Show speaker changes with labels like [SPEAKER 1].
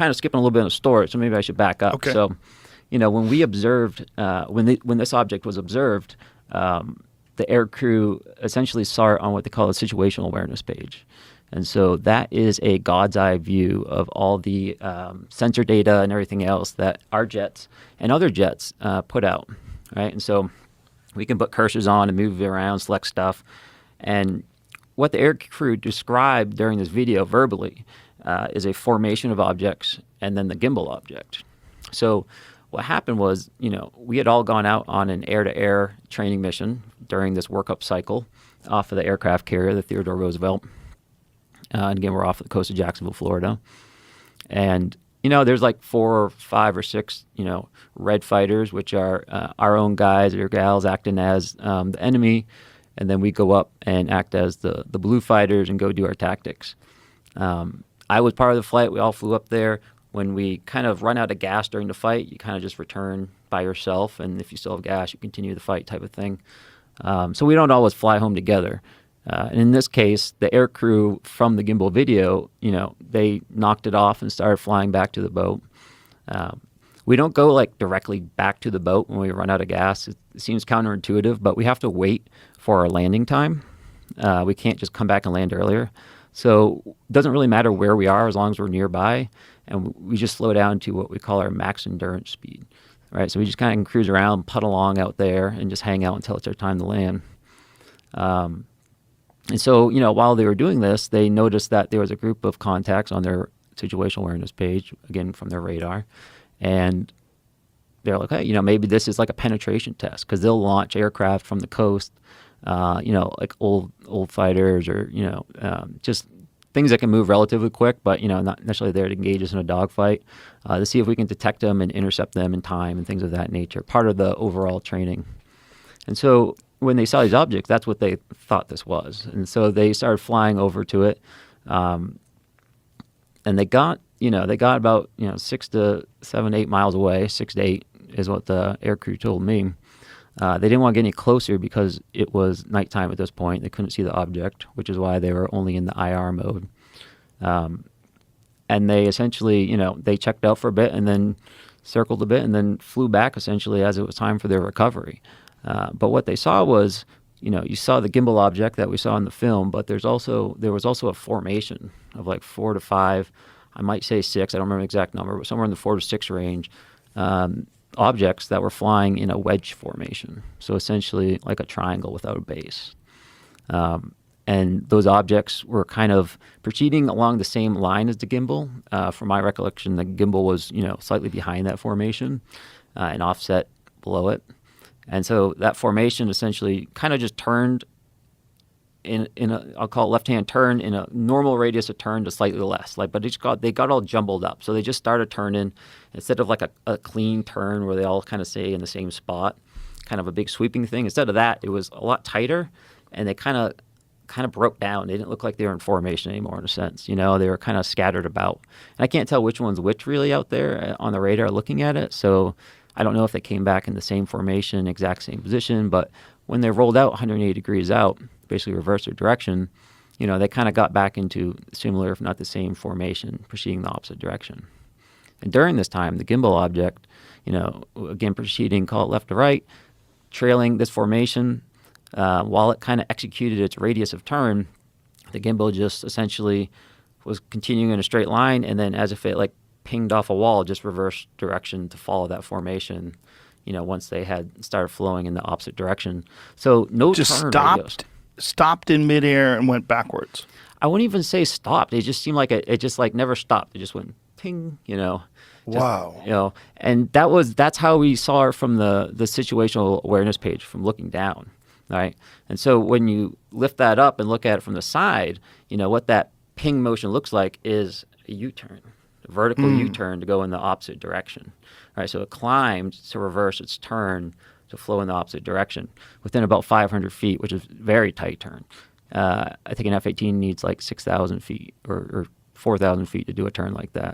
[SPEAKER 1] kind of skipping a little bit in the story, so maybe I should back up.
[SPEAKER 2] Okay.
[SPEAKER 1] So, when we observed, when this object was observed, the air crew essentially saw it on what they call a situational awareness page. And so that is a God's eye view of all the sensor data and everything else that our jets and other jets put out, right? And so we can put cursors on and move it around, select stuff. And what the air crew described during this video verbally is a formation of objects and then the gimbal object. So what happened was, we had all gone out on an air-to-air training mission during this workup cycle off of the aircraft carrier, the Theodore Roosevelt. And again, we're off the coast of Jacksonville, Florida. And, there's like 4 or 5 or 6, red fighters, which are our own guys or gals acting as the enemy. And then we go up and act as the blue fighters and go do our tactics. I was part of the flight. We all flew up there. When we kind of run out of gas during the fight, you kind of just return by yourself. And if you still have gas, you continue the fight type of thing. So we don't always fly home together. And in this case, the air crew from the gimbal video, they knocked it off and started flying back to the boat. We don't go like directly back to the boat when we run out of gas. It seems counterintuitive, but we have to wait for our landing time. We can't just come back and land earlier. So it doesn't really matter where we are as long as we're nearby. And we just slow down to what we call our max endurance speed, right? So we just kind of cruise around, putt along out there, and just hang out until it's our time to land. And so, while they were doing this, they noticed that there was a group of contacts on their situational awareness page, again, from their radar. And they're like, hey, maybe this is like a penetration test, because they'll launch aircraft from the coast, like old fighters or, just things that can move relatively quick, but, not necessarily there to engage us in a dogfight, to see if we can detect them and intercept them in time and things of that nature, part of the overall training. And so when they saw these objects, that's what they thought this was. And so they started flying over to it. And they got about, 6 to 7, 8 miles away. 6 to 8 is what the air crew told me. They didn't want to get any closer because it was nighttime at this point. They couldn't see the object, which is why they were only in the IR mode. And they essentially, they checked out for a bit and then circled a bit and then flew back essentially as it was time for their recovery. But what they saw was, you saw the gimbal object that we saw in the film, but there was also a formation of like 4 to 5, I might say 6, I don't remember the exact number, but somewhere in the 4 to 6 range, objects that were flying in a wedge formation. So essentially like a triangle without a base. And those objects were kind of proceeding along the same line as the gimbal. From my recollection, the gimbal was, slightly behind that formation and offset below it. And so that formation essentially kind of just turned in a, I'll call it left-hand turn, in a normal radius of turn to slightly less. But they got all jumbled up. So they just started turning instead of like a clean turn where they all kind of stay in the same spot, kind of a big sweeping thing. Instead of that, it was a lot tighter, and they kind of broke down. They didn't look like they were in formation anymore in a sense. They were kind of scattered about. And I can't tell which one's which really out there on the radar looking at it. So I don't know if they came back in the same formation, exact same position, but when they rolled out 180 degrees out, basically reversed their direction, they kind of got back into similar, if not the same formation, proceeding the opposite direction. And during this time, the gimbal object, again, proceeding, call it left to right, trailing this formation, while it kind of executed its radius of turn, the gimbal just essentially was continuing in a straight line, and then as if it like pinged off a wall, just reversed direction to follow that formation, once they had started flowing in the opposite direction. So no
[SPEAKER 2] Just
[SPEAKER 1] turn
[SPEAKER 2] stopped in midair and went backwards.
[SPEAKER 1] I wouldn't even say stopped. It just seemed like it just like never stopped. It just went ping,
[SPEAKER 2] Wow.
[SPEAKER 1] And that's how we saw it from the situational awareness page from looking down, right? And so when you lift that up and look at it from the side, what that ping motion looks like is a U-turn. Vertical U-turn to go in the opposite direction. Right, so it climbed to reverse its turn to flow in the opposite direction within about 500 feet, which is a very tight turn. I think an F-18 needs like 6,000 feet or 4,000 feet to do a turn like that.